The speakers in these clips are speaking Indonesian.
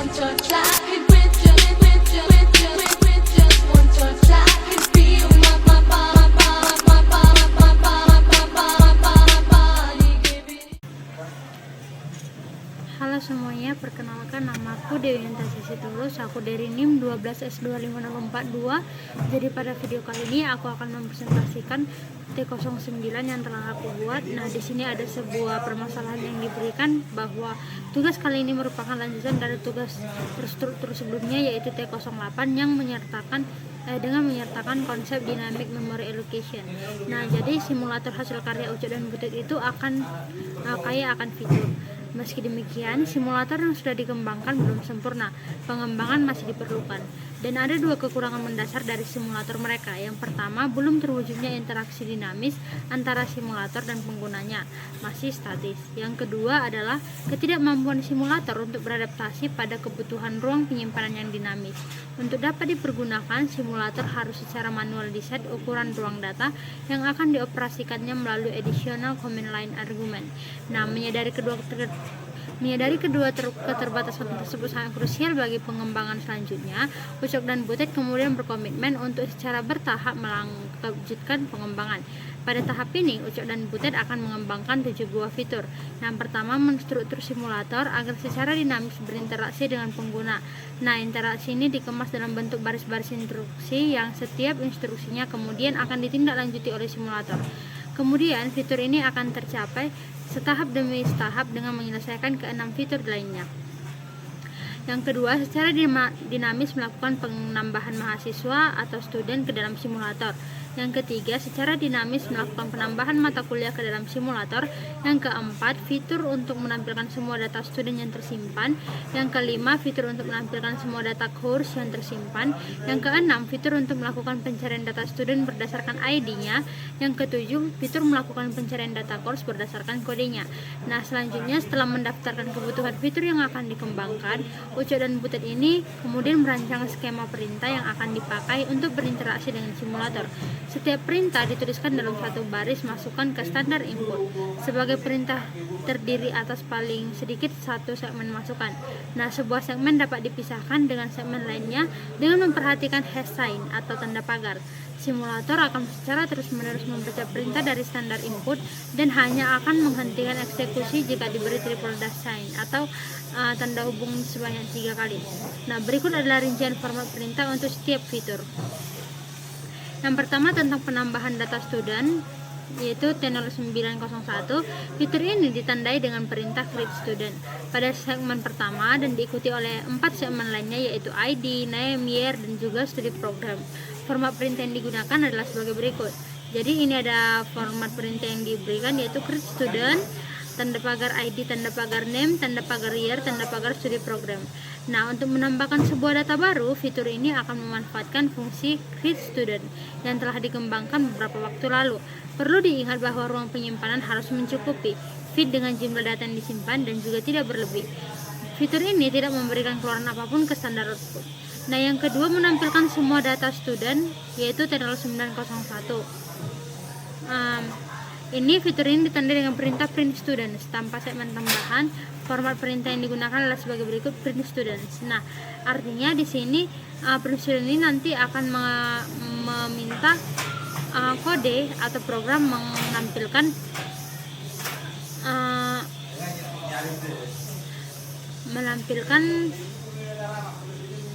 one touch, I could with just one touch, I could feel my body give it. Halo semuanya, perkenalkan nama aku Dewi Yantasisi Tulus, aku dari NIM 12S25042. Jadi pada video kali ini aku akan mempresentasikan T09 yang telah aku buat. Nah, di sini ada sebuah permasalahan yang diberikan bahwa tugas kali ini merupakan lanjutan dari tugas terstruktur sebelumnya, yaitu T08 yang menyertakan konsep dynamic memory allocation. Nah, jadi simulator hasil karya Ucok dan Butet itu akan kaya akan fitur. Meski demikian, simulator yang sudah dikembangkan belum sempurna, pengembangan masih diperlukan. Dan ada dua kekurangan mendasar dari simulator mereka. Yang pertama, belum terwujudnya interaksi dinamis antara simulator dan penggunanya, masih statis. Yang kedua adalah ketidakmampuan simulator untuk beradaptasi pada kebutuhan ruang penyimpanan yang dinamis. Untuk dapat dipergunakan, simulator harus secara manual diset ukuran ruang data yang akan dioperasikannya melalui additional command line argument. Nah, menyadari kedua keterbatasan tersebut sangat krusial bagi pengembangan selanjutnya, Ucok dan Butet kemudian berkomitmen untuk secara bertahap melanjutkan pengembangan. Pada tahap ini, Ucok dan Butet akan mengembangkan 7 buah fitur. Yang pertama, menstruktur simulator agar secara dinamis berinteraksi dengan pengguna. Nah, interaksi ini dikemas dalam bentuk baris-baris instruksi yang setiap instruksinya kemudian akan ditindaklanjuti oleh simulator. Kemudian, fitur ini akan tercapai setahap demi setahap dengan menyelesaikan ke-6 fitur lainnya. Yang kedua, secara dinamis melakukan penambahan mahasiswa atau student ke dalam simulator. Yang ketiga, secara dinamis melakukan penambahan mata kuliah ke dalam simulator. Yang keempat, fitur untuk menampilkan semua data student yang tersimpan. Yang kelima, fitur untuk menampilkan semua data course yang tersimpan. Yang keenam, fitur untuk melakukan pencarian data student berdasarkan ID-nya. Yang ketujuh, fitur melakukan pencarian data course berdasarkan kodenya. Nah, selanjutnya setelah mendaftarkan kebutuhan fitur yang akan dikembangkan, Ucok dan Butet ini kemudian merancang skema perintah yang akan dipakai untuk berinteraksi dengan simulator. Setiap perintah dituliskan dalam satu baris masukkan ke standar input. Sebagai perintah terdiri atas paling sedikit satu segmen masukan. Nah, sebuah segmen dapat dipisahkan dengan segmen lainnya dengan memperhatikan hash sign atau tanda pagar. Simulator akan secara terus-menerus membaca perintah dari standar input dan hanya akan menghentikan eksekusi jika diberi triple dash sign atau tanda hubung sebanyak 3 kali. Nah, berikut adalah rincian format perintah untuk setiap fitur. Yang pertama tentang penambahan data student, yaitu T0901. Fitur ini ditandai dengan perintah create student pada segmen pertama dan diikuti oleh 4 segmen lainnya, yaitu ID, name, year, dan juga studi program. Format perintah yang digunakan adalah sebagai berikut. Jadi ini ada format perintah yang diberikan, yaitu create student, tanda pagar ID, tanda pagar name, tanda pagar year, tanda pagar studi program. Nah, untuk menambahkan sebuah data baru, fitur ini akan memanfaatkan fungsi create student yang telah dikembangkan beberapa waktu lalu. Perlu diingat bahwa ruang penyimpanan harus mencukupi fit dengan jumlah data yang disimpan dan juga tidak berlebih. Fitur ini tidak memberikan keluaran apapun ke standar output. Nah, yang kedua menampilkan semua data student, yaitu T0901. Ini fitur ini ditandai dengan perintah print students tanpa segmen tambahan. Format perintah yang digunakan adalah sebagai berikut, print students. Nah, artinya di sini print student ini nanti akan meminta kode atau program menampilkan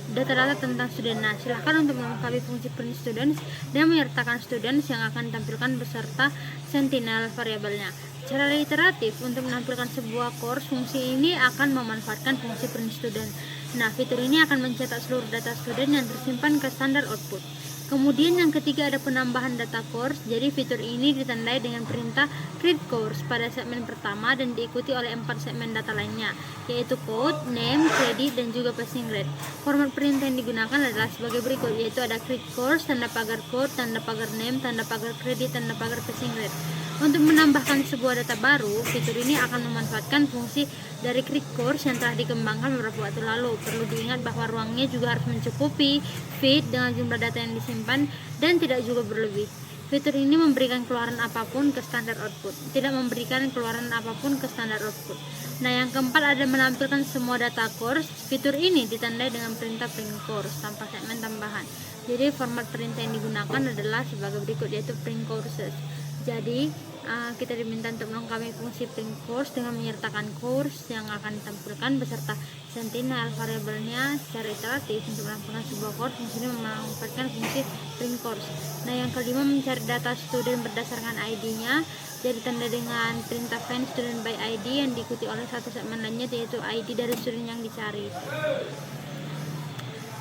data-data tentang student. Nah, silahkan untuk melengkapi fungsi print students dan menyertakan students yang akan ditampilkan beserta sentinel variabelnya. Cara iteratif untuk menampilkan sebuah course, fungsi ini akan memanfaatkan fungsi print student. Nah, fitur ini akan mencetak seluruh data student yang tersimpan ke standar output. Kemudian yang ketiga ada penambahan data course. Jadi fitur ini ditandai dengan perintah create course pada segmen pertama dan diikuti oleh 4 segmen data lainnya, yaitu code, name, credit, dan juga passing grade. Format perintah yang digunakan adalah sebagai berikut, yaitu ada create course, tanda pagar code, tanda pagar name, tanda pagar credit, tanda pagar passing grade. Untuk menambahkan sebuah data baru, fitur ini akan memanfaatkan fungsi dari create course yang telah dikembangkan beberapa waktu lalu. Perlu diingat bahwa ruangnya juga harus mencukupi fit dengan jumlah data yang disimpan dan tidak juga berlebih. Fitur ini memberikan keluaran apapun ke standar output, tidak memberikan keluaran apapun ke standar output. Nah, yang keempat ada menampilkan semua data course. Fitur ini ditandai dengan perintah print course tanpa segmen tambahan. Jadi format perintah yang digunakan adalah sebagai berikut, yaitu print courses. Jadi kita diminta untuk melengkapi fungsi print course dengan menyertakan course yang akan ditampilkan beserta sentinel variabelnya secara iteratif. Untuk melakukan sebuah course, fungsi ini memanfaatkan fungsi print course. Nah, yang kelima mencari data student berdasarkan ID-nya. Jadi tanda dengan perintah find student by ID yang diikuti oleh satu segmen lainnya, yaitu ID dari student yang dicari.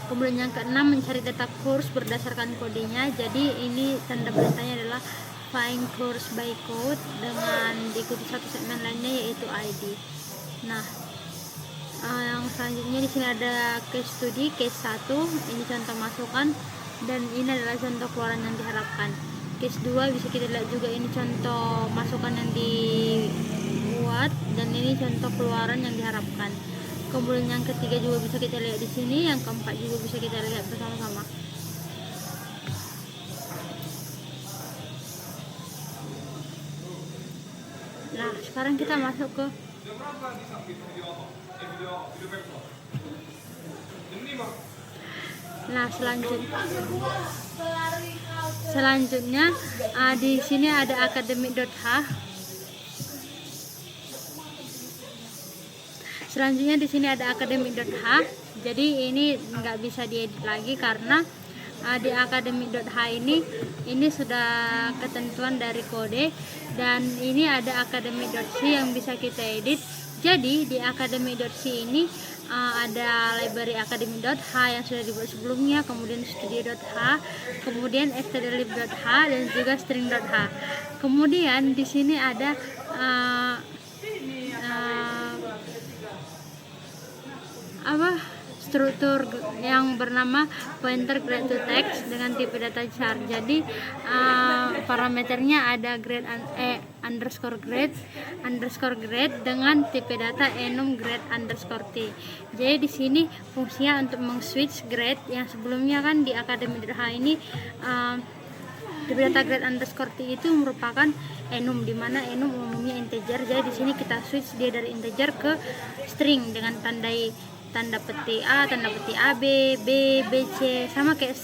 Kemudian yang keenam mencari data course berdasarkan kodenya. Jadi ini tanda perintahnya adalah find course by code dengan diikuti satu segmen lainnya, yaitu ID. Nah, yang selanjutnya di sini ada case study, case 1 ini contoh masukan dan ini adalah contoh keluaran yang diharapkan. Case 2 bisa kita lihat juga, ini contoh masukan yang dibuat dan ini contoh keluaran yang diharapkan. Kemudian yang ketiga juga bisa kita lihat di sini, yang keempat juga bisa kita lihat bersama-sama. Nah, sekarang kita masuk ke selanjutnya di sini ada academic.h. Selanjutnya di sini ada academic.h. Jadi ini nggak bisa diedit lagi karena di academic.h ini sudah ketentuan dari kode, dan ini ada academic.c yang bisa kita edit. Jadi di academic.c ini ada library academic.h yang sudah dibuat sebelumnya, kemudian studio.h, kemudian stdlib.h dan juga string.h. Kemudian di sini ada struktur yang bernama pointer grade to text dengan tipe data char. Jadi parameternya ada underscore grade dengan tipe data enum grade underscore t. Jadi di sini fungsinya untuk meng-switch grade yang sebelumnya kan di academic.h ini tipe data grade underscore t itu merupakan enum, di mana enum umumnya integer. Jadi di sini kita switch dia dari integer ke string dengan tanda petik A, tanda petik AB, B, BC, sama kayak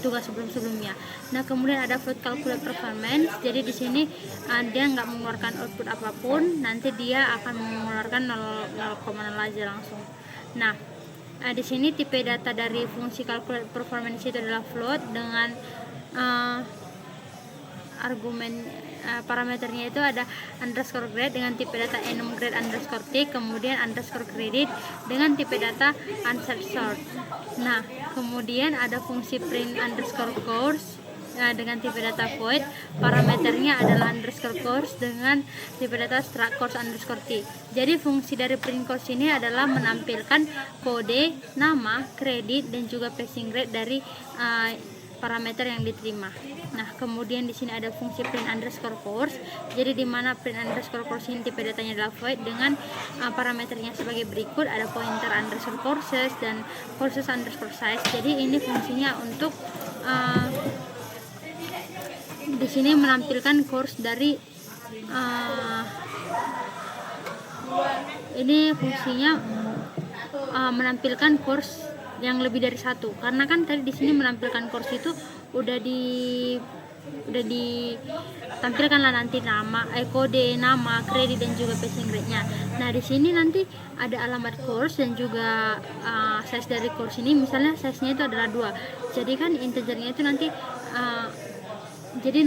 tugas sebelumnya. Nah, kemudian ada float calculate performance. Jadi di sini dia nggak mengeluarkan output apapun, nanti dia akan mengeluarkan 0,0 aja langsung. Nah, di sini tipe data dari fungsi calculate performance itu adalah float dengan argumen parameternya itu ada underscore grade dengan tipe data enum grade underscore t, kemudian underscore credit dengan tipe data answer sort. Nah, kemudian ada fungsi print underscore course dengan tipe data void, parameternya adalah underscore course dengan tipe data struct course underscore t. Jadi fungsi dari print course ini adalah menampilkan kode, nama, kredit dan juga passing grade dari parameter yang diterima. Nah, kemudian di sini ada fungsi print underscore course. Jadi di mana print underscore course ini tipe datanya adalah void dengan parameternya sebagai berikut, ada pointer underscore courses dan courses underscore size. Jadi ini fungsinya untuk di sini menampilkan course dari ini fungsinya menampilkan course yang lebih dari satu, karena kan tadi di sini menampilkan course itu udah ditampilkan lah nanti nama, kode, nama, kredit dan juga passing grade-nya. Nah, di sini nanti ada alamat course dan juga size dari course ini, misalnya size-nya itu adalah 2. Jadi kan integernya itu nanti jadi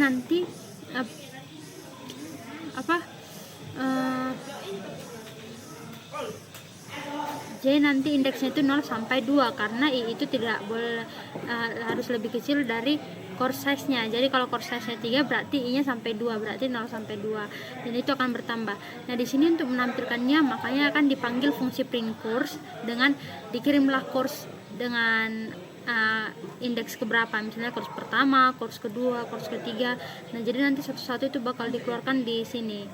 nanti indeksnya itu 0 sampai 2 karena i itu tidak boleh harus lebih kecil dari course size-nya. Jadi kalau course size-nya 3 berarti i-nya sampai 2, berarti 0 sampai 2 dan itu akan bertambah. Nah, di sini untuk menampilkannya makanya akan dipanggil fungsi print course dengan dikirimlah course dengan indeks keberapa, misalnya course pertama, course kedua, course ketiga. Nah, jadi nanti satu-satu itu bakal dikeluarkan di sini.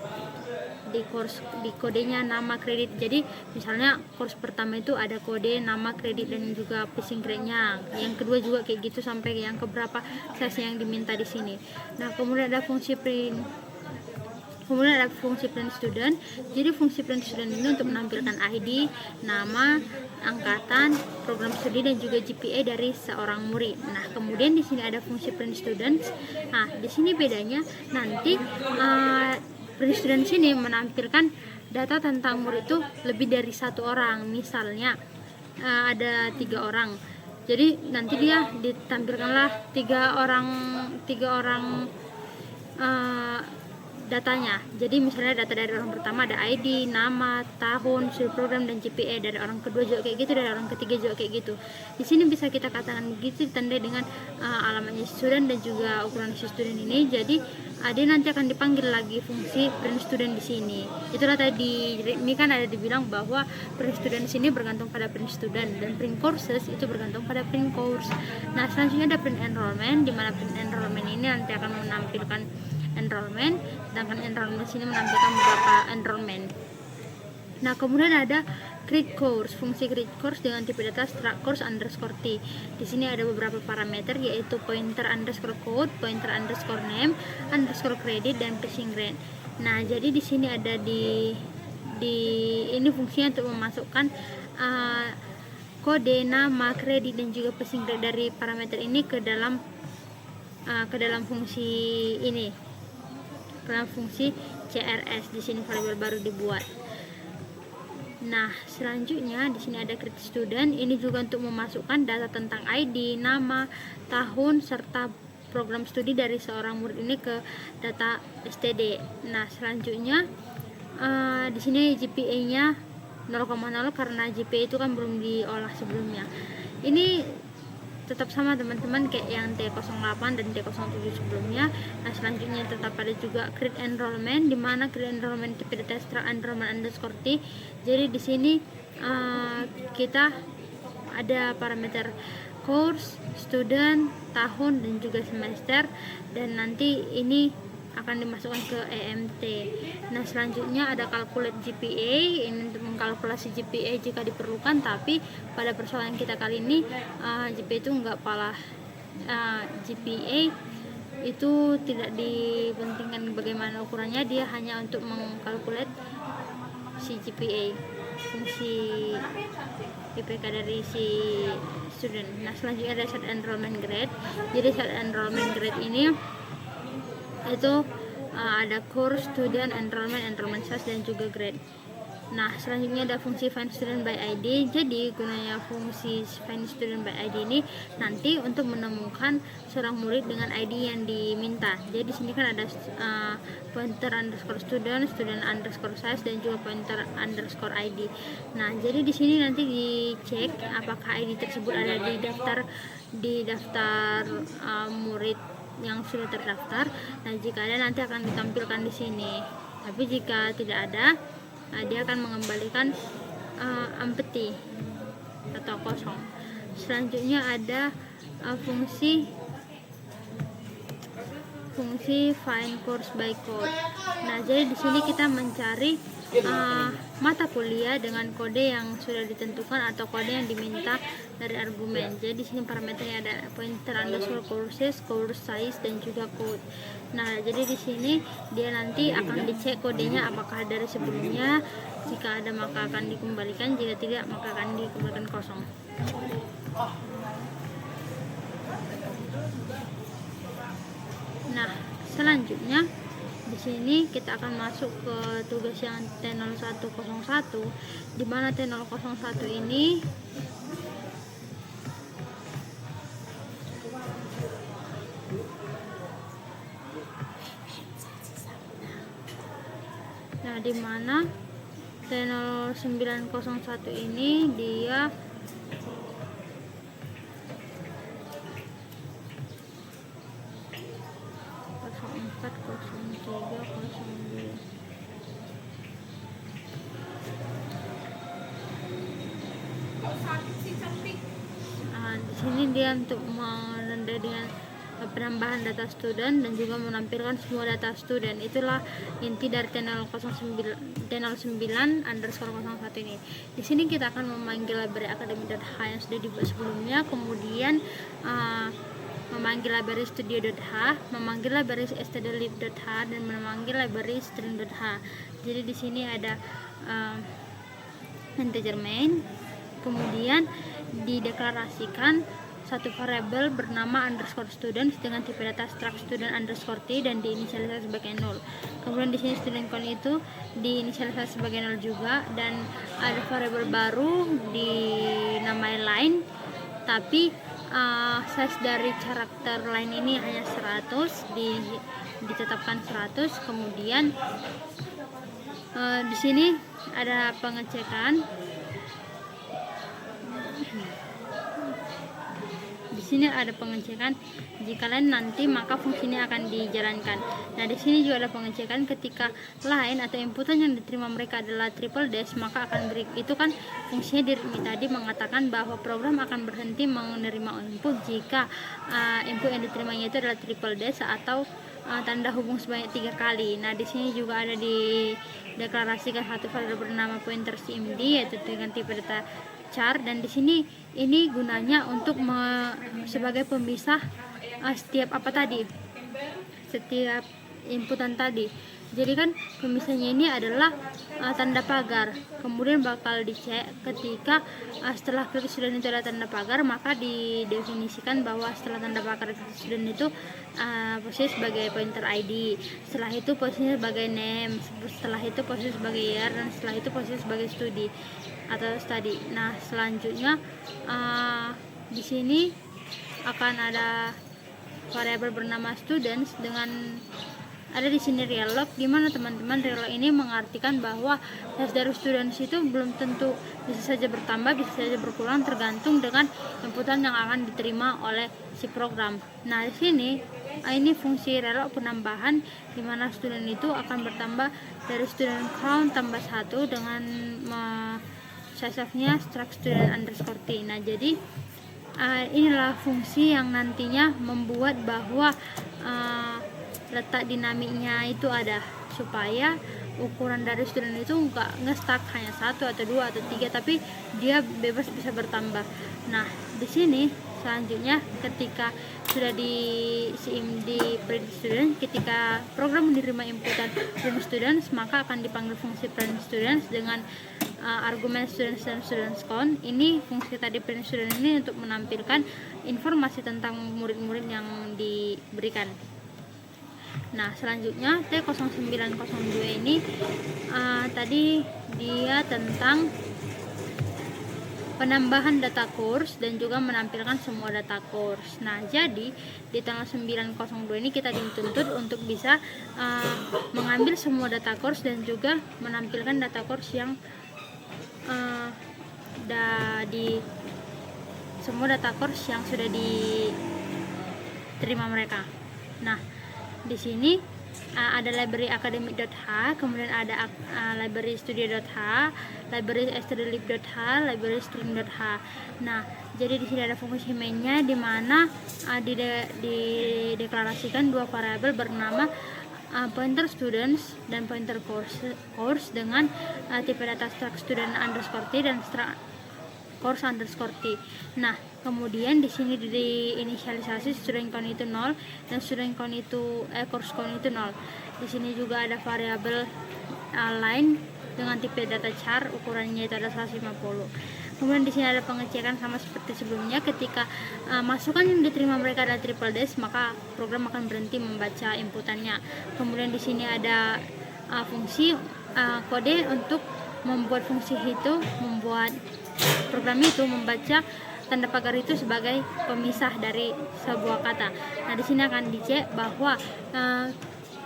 di kodenya, nama, kredit. Jadi misalnya course pertama itu ada kode, nama, kredit, dan juga passing grade-nya. Yang kedua juga kayak gitu sampai yang keberapa size yang diminta di sini. Nah, kemudian ada fungsi print student. Jadi fungsi print student ini untuk menampilkan ID, nama, angkatan, program studi, dan juga GPA dari seorang murid. Nah, kemudian di sini ada fungsi print students. Nah, di sini bedanya nanti print student sini menampilkan data tentang murid itu lebih dari satu orang. Misalnya ada 3 orang. Jadi nanti dia ditampilkanlah tiga orang datanya. Jadi misalnya data dari orang pertama ada ID, nama, tahun, studi program, dan GPA. Dari orang kedua juga kayak gitu, dari orang ketiga juga kayak gitu. Di sini bisa kita katakan begitu, ditandai dengan alamatnya student dan juga ukuran si student ini. Jadi dia nanti akan dipanggil lagi fungsi print student di sini. Itulah tadi ini kan ada dibilang bahwa print student di sini bergantung pada print student, dan print courses itu bergantung pada print course. Nah, selanjutnya ada print enrollment, di mana print enrollment ini nanti akan menampilkan enrollment, sedangkan enrollment sini menampilkan beberapa enrollment. Nah, kemudian ada create course, fungsi create course dengan tipe data struct course underscore t. Di sini ada beberapa parameter, yaitu pointer underscore code, pointer underscore name, underscore credit, dan passing grade. Nah, jadi di sini ada di ini fungsinya untuk memasukkan kode, nama, kredit, dan juga passing grade dari parameter ini ke dalam fungsi ini, ke dalam fungsi CRS. Di sini variabel baru dibuat. Nah, selanjutnya di sini ada create student. Ini juga untuk memasukkan data tentang ID, nama, tahun, serta program studi dari seorang murid ini ke data STD. Nah, selanjutnya di sini GPA-nya 0,0 karena GPA itu kan belum diolah sebelumnya. Ini tetap sama teman-teman kayak yang T08 dan T07 sebelumnya. Nah, selanjutnya tetap ada juga create enrollment, di mana create enrollment tipe data struct enrollment underscore t. Jadi di sini kita ada parameter course, student, tahun, dan juga semester, dan nanti ini akan dimasukkan ke EMT. Nah, selanjutnya ada calculate GPA, ini untuk mengkalkulasi GPA jika diperlukan, tapi pada persoalan kita kali ini GPA itu enggak GPA itu tidak dipentingkan bagaimana ukurannya, dia hanya untuk mengkalkulate si GPA, fungsi IPK dari si student. Nah, selanjutnya ada set enrollment grade. Jadi set enrollment grade ini itu ada course, student, enrollment size, dan juga grade. Nah, selanjutnya ada fungsi find student by ID. Jadi gunanya fungsi find student by ID ini nanti untuk menemukan seorang murid dengan ID yang diminta. Jadi di sini kan ada pointer underscore student, student underscore size, dan juga pointer underscore ID. Nah, jadi di sini nanti dicek apakah ID tersebut ada di daftar murid yang sudah terdaftar. Nah, jika ada nanti akan ditampilkan di sini. Tapi jika tidak ada, dia akan mengembalikan empty atau kosong. Selanjutnya ada fungsi find course by code. Nah, jadi di sini kita mencari mata kuliah dengan kode yang sudah ditentukan atau kode yang diminta dari argumen. Jadi di sini parameternya ada pointer underscore courses, course size, dan juga code. Nah, jadi di sini dia nanti akan dicek kodenya apakah dari sebelumnya. Jika ada maka akan dikembalikan, jika tidak maka akan dikembalikan kosong. Nah, selanjutnya di sini kita akan masuk ke tugas yang T0101, di mana T001 ini di mana T0901 ini dia di sini dia untuk menandai dengan penambahan data student dan juga menampilkan semua data student. Itulah inti dari T09_01 ini. Di sini kita akan memanggil library academy.h yang sudah dibuat sebelumnya, kemudian memanggil library studio.h, memanggil library stdlib.h, dan memanggil library string.h. Jadi di sini ada integer main, kemudian dideklarasikan satu variabel bernama underscore students dengan tipe data struct student underscore t dan diinisialisasi sebagai 0. Kemudian di sini student count itu diinisialisasi sebagai 0 juga, dan ada variabel baru dinamai line, tapi size dari karakter line ini hanya 100, ditetapkan 100. Kemudian di sini ada pengecekan. Di sini ada pengecekan jika line nanti maka fungsi ini akan dijalankan. Nah, di sini juga ada pengecekan ketika line atau inputan yang diterima mereka adalah triple dash, maka akan itu kan fungsinya di tadi mengatakan bahwa program akan berhenti menerima input jika input yang diterimanya itu adalah triple dash atau tanda hubung sebanyak 3 kali. Nah, di sini juga ada dideklarasikan satu variabel bernama pointer cmd yaitu dengan tipe data char, dan di sini ini gunanya untuk sebagai pemisah setiap inputan tadi. Jadi kan pemisahnya ini adalah tanda pagar. Kemudian bakal dicek ketika setelah student itu ada tanda pagar, maka didefinisikan bahwa setelah tanda pagar student itu posisi sebagai pointer ID, setelah itu posisinya sebagai name, setelah itu posisi sebagai year, dan setelah itu posisi sebagai studi atau study. Nah, selanjutnya di sini akan ada variabel bernama students dengan ada di sini real log, di mana teman-teman real log ini mengartikan bahwa size dari students itu belum tentu bisa saja bertambah, bisa saja berkurang tergantung dengan inputan yang akan diterima oleh si program. Nah, di sini ini fungsi real log penambahan, di mana student itu akan bertambah dari student count tambah 1 dengan size-nya struct student underscore t. Nah, jadi inilah fungsi yang nantinya membuat bahwa letak dinamiknya itu ada, supaya ukuran dari student itu nggak nge-stuck hanya 1 atau 2 atau 3, tapi dia bebas bisa bertambah. Nah, di sini selanjutnya ketika sudah di print student, ketika program menerima inputan print students, maka akan dipanggil fungsi print students dengan argumen students dan students count. Ini fungsi tadi print student ini untuk menampilkan informasi tentang murid-murid yang diberikan. Nah, selanjutnya T0902 ini tadi dia tentang penambahan data course dan juga menampilkan semua data course. Nah, jadi di tanggal 902 ini kita dituntut untuk bisa mengambil semua data course dan juga menampilkan data course yang semua data course yang sudah diterima mereka. Nah, di sini ada library academic.h, kemudian ada library studio.h, library stdlib.h, library string.h. Nah, jadi di sini ada fungsi mainnya, di mana dideklarasikan dua variabel bernama pointer students dan pointer course dengan tipe data struct student underscore t dan course underscore t. Nah, kemudian di sini diinisialisasi student count itu 0 dan student count itu course count itu 0. Di sini juga ada variabel line dengan tipe data char, ukurannya itu ada 150. Kemudian di sini ada pengecekan sama seperti sebelumnya, ketika masukan yang diterima mereka adalah triple dash, maka program akan berhenti membaca inputannya. Kemudian di sini ada fungsi kode untuk membuat fungsi itu, membuat program itu membaca tanda pagar itu sebagai pemisah dari sebuah kata. Nah, di sini akan dicek bahwa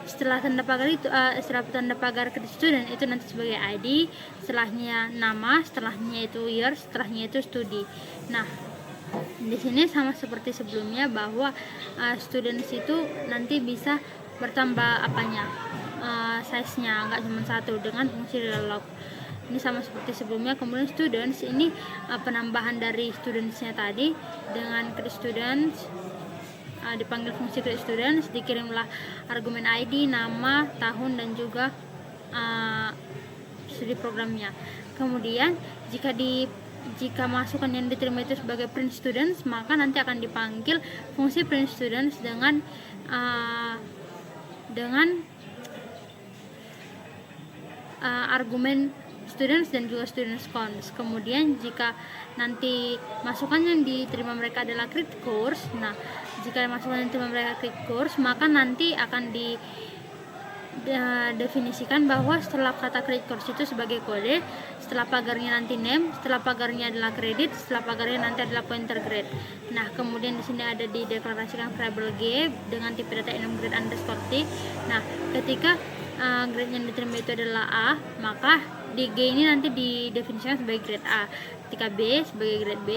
setelah tanda pagar itu setelah tanda pagar ke student itu nanti sebagai ID, setelahnya nama, setelahnya itu year, setelahnya itu studi. Nah, di sini sama seperti sebelumnya bahwa students itu nanti bisa bertambah size-nya, nggak cuma satu dengan fungsi log. Ini sama seperti sebelumnya. Kemudian students ini penambahan dari studentsnya tadi dengan create students dipanggil fungsi create students, dikirimlah argumen ID, nama, tahun, dan juga studi programnya. Kemudian jika masukan yang diterima itu sebagai print students, maka nanti akan dipanggil fungsi print students dengan argumen students dan juga students cons. Kemudian jika nanti masukan yang diterima mereka adalah create course, nah jika masukan yang diterima mereka create course, maka nanti akan definisikan bahwa setelah kata create course itu sebagai kode, setelah pagarnya nanti name, setelah pagarnya adalah credit, setelah pagarnya nanti adalah pointer grade. Nah, kemudian di sini ada dideklarasikan variable g dengan tipe data enum grade underscore t. Nah, ketika grade yang diterima itu adalah A, maka di G ini nanti didefinisikan sebagai grade A, ketika B sebagai grade B,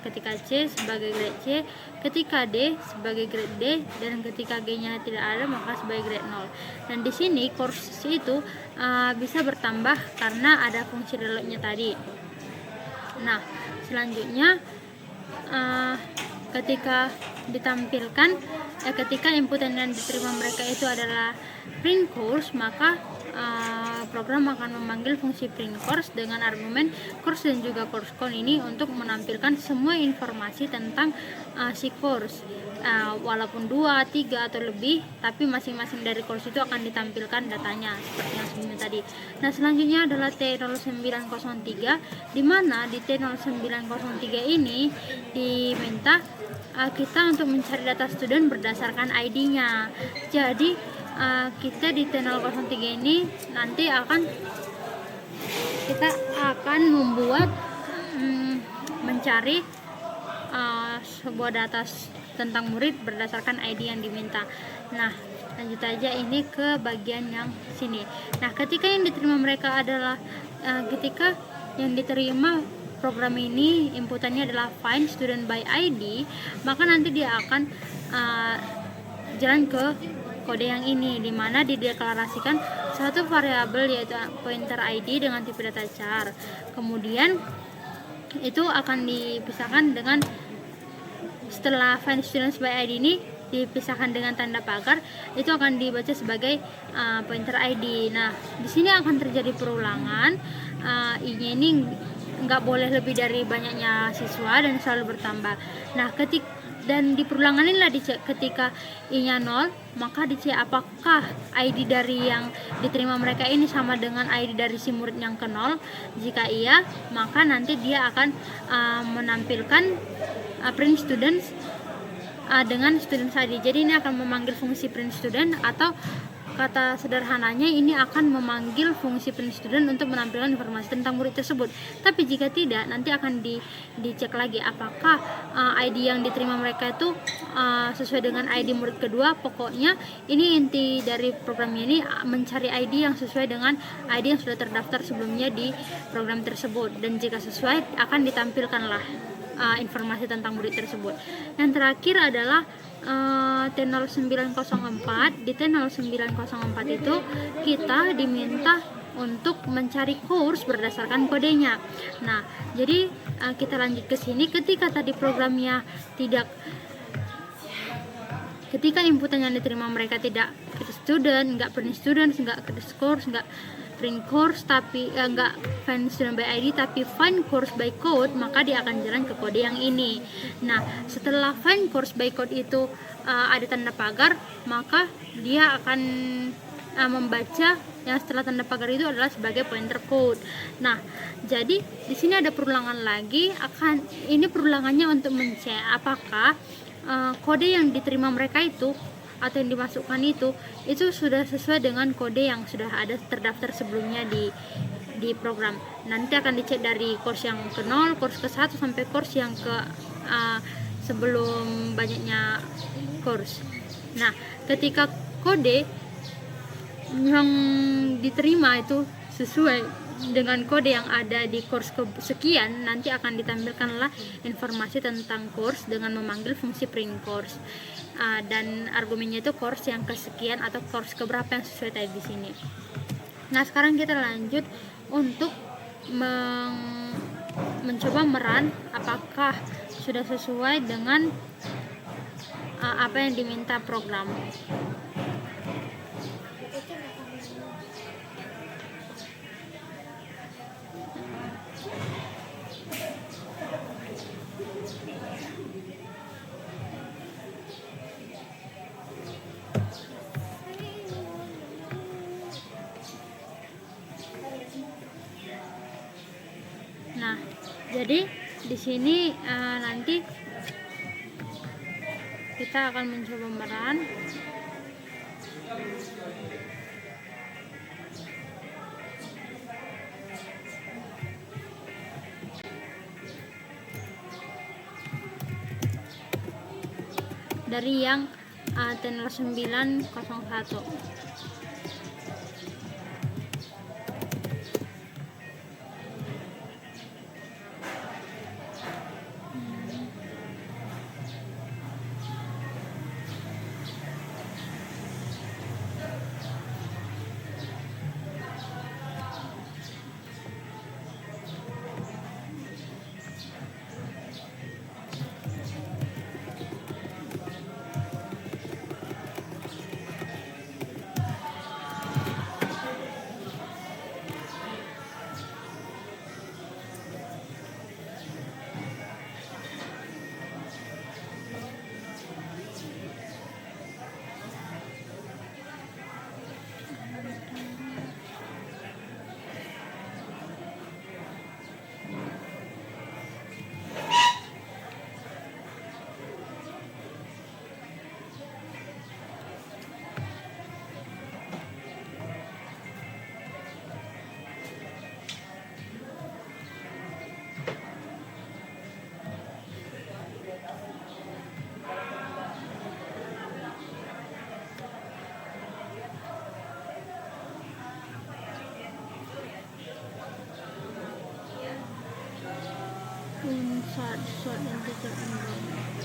ketika C sebagai grade C, ketika D sebagai grade D, dan ketika G-nya tidak ada maka sebagai grade 0. Dan di sini course itu bisa bertambah karena ada fungsi reloadnya tadi. Nah, selanjutnya ketika ditampilkan ketika inputan yang diterima mereka itu adalah print course, maka program akan memanggil fungsi print course dengan argumen course dan juga course con ini untuk menampilkan semua informasi tentang si course, walaupun 2, 3 atau lebih, tapi masing-masing dari course itu akan ditampilkan datanya seperti yang sebelumnya tadi. Nah, selanjutnya adalah T0903, di mana di T0903 ini diminta kita untuk mencari data student berdasarkan ID-nya. Jadi kita di T003 ini nanti kita akan membuat mencari sebuah data tentang murid berdasarkan ID yang diminta. Nah, lanjut aja ini ke bagian yang sini. Nah, ketika yang diterima mereka adalah ketika yang diterima program ini inputannya adalah find student by ID, maka nanti dia akan jalan ke kode yang ini, di mana dideklarasikan satu variabel yaitu pointer ID dengan tipe data char. Kemudian itu akan dipisahkan dengan setelah find students by ID ini dipisahkan dengan tanda pagar, itu akan dibaca sebagai pointer ID. Nah, di sini akan terjadi perulangan. I-nya ini nggak boleh lebih dari banyaknya siswa dan selalu bertambah. Nah, dan di perulangan inilah dicek ketika I-nya 0, maka dicek apakah ID dari yang diterima mereka ini sama dengan ID dari si murid yang ke 0. Jika iya, maka nanti dia akan menampilkan print students dengan student ID. Jadi ini akan memanggil fungsi print student, atau kata sederhananya ini akan memanggil fungsi print student untuk menampilkan informasi tentang murid tersebut. Tapi jika tidak, nanti akan dicek lagi apakah ID yang diterima mereka itu sesuai dengan ID murid kedua. Pokoknya ini inti dari programnya ini, mencari ID yang sesuai dengan ID yang sudah terdaftar sebelumnya di program tersebut, dan jika sesuai akan ditampilkanlah informasi tentang murid tersebut. Yang terakhir adalah T0904. Di T0904 itu kita diminta untuk mencari course berdasarkan kodenya. Nah, jadi kita lanjut ke sini. Ketika tadi programnya ketika inputan yang diterima mereka tidak student, nggak print student, nggak course, nggak print course, tapi nggak find student by ID, tapi find course by code, maka dia akan jalan ke kode yang ini. Nah, setelah find course by code itu ada tanda pagar, maka dia akan membaca yang setelah tanda pagar itu adalah sebagai pointer code. Nah, jadi di sini ada perulangan lagi. Ini perulangannya untuk mencek apakah kode yang diterima mereka itu atau yang dimasukkan itu sudah sesuai dengan kode yang sudah ada terdaftar sebelumnya di program. Nanti akan dicek dari course yang ke 0, course ke 1 sampai course yang ke sebelum banyaknya course. Nah, ketika kode yang diterima itu sesuai dengan kode yang ada di course sekian, nanti akan ditampilkanlah informasi tentang course dengan memanggil fungsi print course. Dan argumennya itu course yang kesekian atau course keberapa yang sesuai tadi di sini. Nah, sekarang kita lanjut untuk mencoba meran apakah sudah sesuai dengan apa yang diminta program. Nah, jadi di sini nanti kita akan mencoba meran. Dari yang tenor 901. Short integer envelope.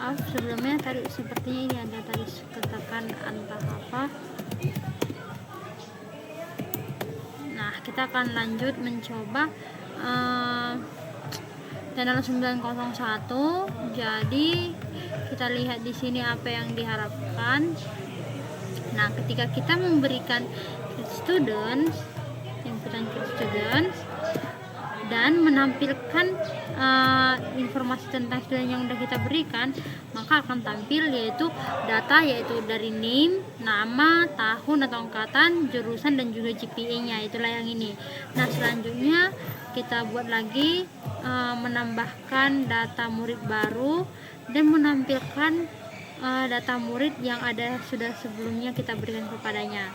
maaf sebelumnya tadi sepertinya ini ada tadi katakan entah apa. Nah, kita akan lanjut mencoba channel 901. Jadi kita lihat di sini apa yang diharapkan. Nah, ketika kita memberikan students, inputan students, dan menampilkan informasi tentang student yang sudah kita berikan, maka akan tampil yaitu data, yaitu dari name, nama, tahun atau angkatan, jurusan, dan juga GPA-nya. Itulah yang ini. Nah, selanjutnya kita buat lagi menambahkan data murid baru dan menampilkan data murid yang ada sudah sebelumnya kita berikan kepadanya.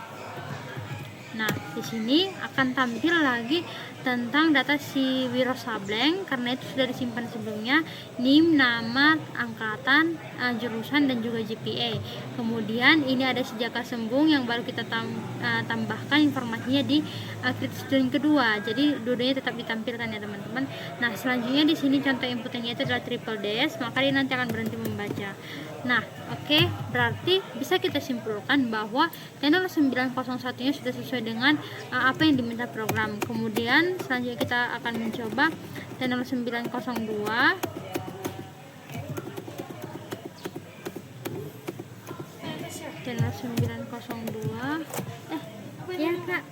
Nah, di sini akan tampil lagi tentang data si Wiro Sableng karena itu sudah disimpan sebelumnya, NIM, nama, angkatan, jurusan, dan juga GPA. Kemudian ini ada sejak sembung yang baru kita tambahkan informasinya di kredit student kedua. Jadi dua-duanya tetap ditampilkan ya teman-teman. Nah, selanjutnya di sini contoh inputannya itu adalah triple DS, maka dia nanti akan berhenti membaca. Nah, oke, berarti bisa kita simpulkan bahwa channel 901-nya sudah sesuai dengan apa yang diminta program. Kemudian selanjutnya kita akan mencoba channel 902. Channel 902. Ya Kak,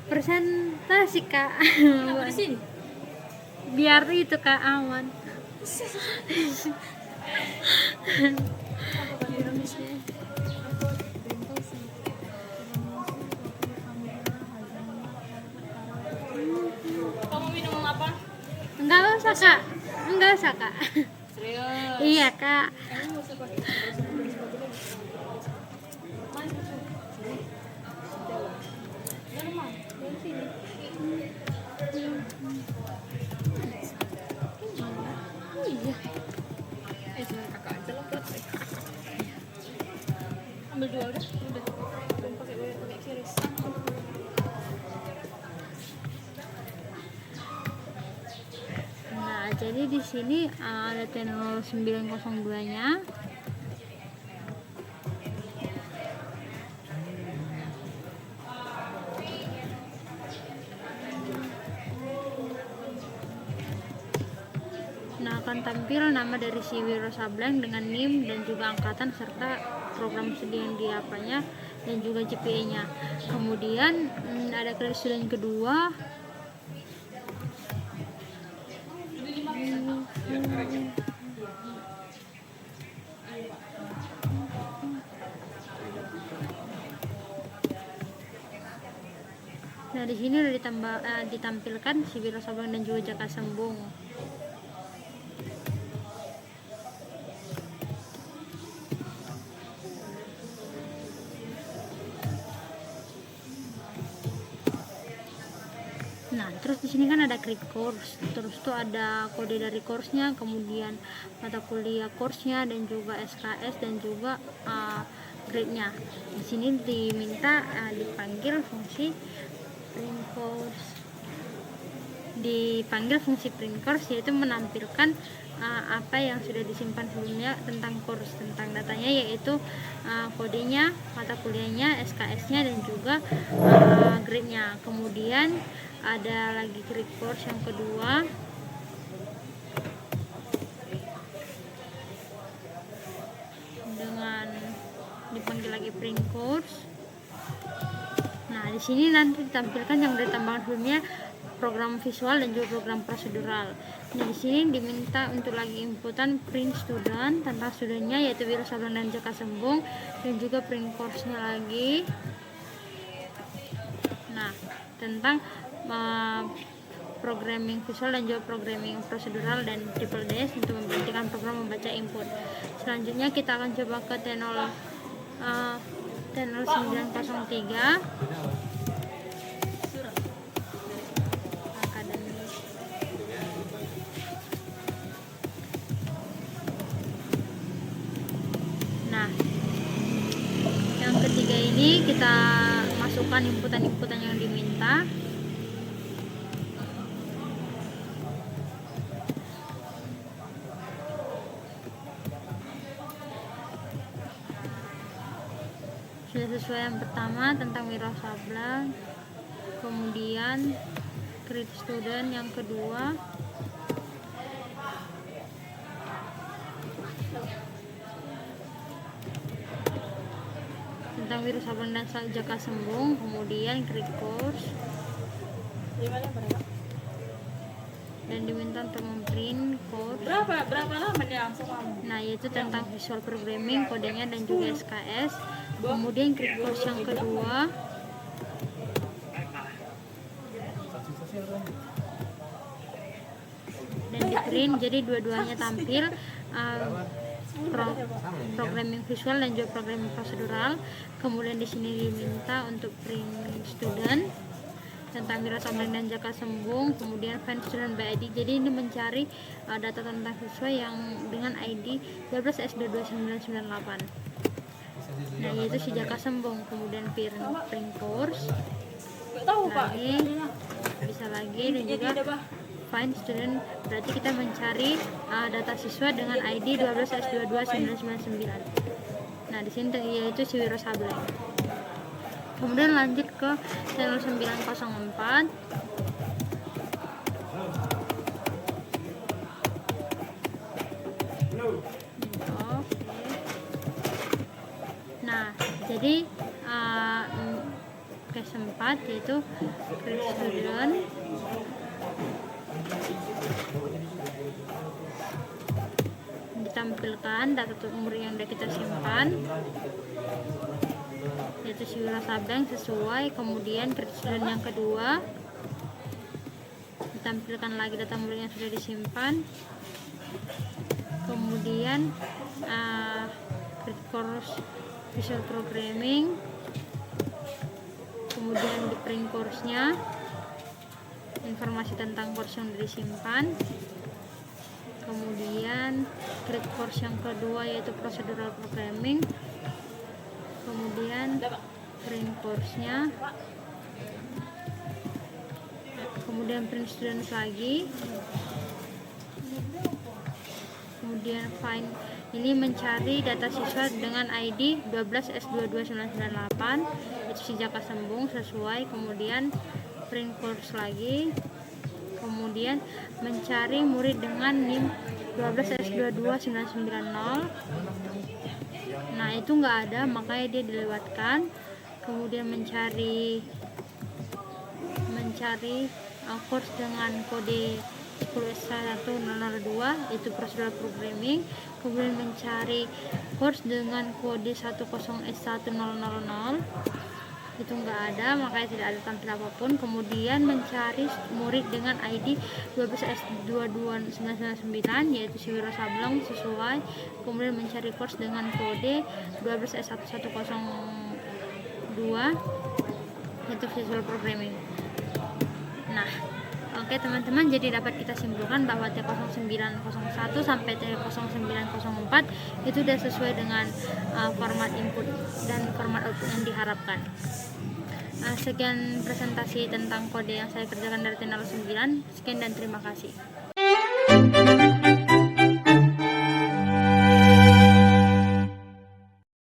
presentasi Kak. Biar itu Kak aman. Kamu minum apa? Enggak usah Kak. Enggak usah Kak. Serius? Iya Kak. Kamu nggak usah pakai. Kakak aja lah buat ambil dua udah belum pakai kiris. Nah, jadi di sini ada channel 902-nya. Nah, akan tampil nama dari si Wiro Sableng dengan NIM dan juga angkatan serta program studi yang diapanya dan juga GPA-nya. Kemudian ada kredit student kedua. Nah, di sini udah ditampilkan si Wiro Sableng dan juga Jaka Sembung. Nah, terus di sini kan ada credit course, terus tuh ada kode dari course-nya, kemudian mata kuliah course-nya dan juga SKS dan juga grade-nya. Di sini diminta dipanggil fungsi print course. Dipanggil fungsi print course yaitu menampilkan apa yang sudah disimpan sebelumnya tentang course, tentang datanya, yaitu kodenya, mata kuliahnya, SKS-nya dan juga grade-nya. Kemudian ada lagi credit course yang kedua dengan dipanggil lagi print course. Nah, di sini nanti ditampilkan yang dari tambahan sebelumnya, program visual dan juga program prosedural. Nah, di sini diminta untuk lagi inputan print student tentang studentnya yaitu Wiro Sableng dan Jaka Sembung, dan juga print course-nya lagi. Nah, tentang programming visual dan juga programming prosedural dan triple DS untuk memberhentikan program membaca input. Selanjutnya kita akan coba ke channel 903 akademis. Nah, yang ketiga ini kita masukkan inputan-inputan yang diminta. Sudah sesuai yang pertama tentang wirausaha, kemudian create student yang kedua, tentang wirausaha dan jaka sembung, kemudian create course, Gimana berapa? dan diminta untuk memprint course. Berapa lama dia sama kamu? Nah, yaitu tentang visual programming, kodenya dan juga SKS. Kemudian create course yang kedua, dan di print, jadi dua-duanya tampil, programming visual dan juga programming prosedural. Kemudian di sini diminta untuk print student tentang wirausaha dan jaka sembung, kemudian find student by ID. Jadi ini mencari data tentang siswa yang dengan ID 12S22998. Nah, yaitu si jaka sembung. Kemudian print course Gak tahu Pak. lagi, bisa lagi, dan juga find student, berarti kita mencari data siswa dengan ID 12S22999. Nah, di sini yaitu si wirausaha. Kemudian lanjut ke channel 904. Oke. Nah, jadi case 4 yaitu create student, ditampilkan data umur yang sudah kita simpan, yaitu si wirausaha sesuai. Kemudian create student yang kedua, ditampilkan lagi data umur yang sudah disimpan. Kemudian create course visual programming, kemudian di print course-nya, informasi tentang course yang sudah disimpan. Kemudian create course yang kedua yaitu procedural programming, kemudian print course-nya, kemudian print students lagi, kemudian find, ini mencari data siswa dengan ID 12S22998, itu si jaka sembung sesuai. Kemudian print course lagi, kemudian mencari murid dengan NIM 12S22990. Nah, itu nggak ada, makanya dia dilewatkan. Kemudian mencari course dengan kode 10S1002, itu prosedural programming. Kemudian mencari course dengan kode 10S1000, itu nggak ada, makanya tidak ada tampil apapun. Kemudian mencari murid dengan ID 12S22999, yaitu si wirausaha sesuai. Kemudian mencari course dengan kode 12S1102, yaitu visual programming. Nah, oke teman-teman, jadi dapat kita simpulkan bahwa T0901 sampai T0904 itu sudah sesuai dengan format input dan format output yang diharapkan. Sekian presentasi tentang kode yang saya kerjakan dari T09. Sekian dan terima kasih.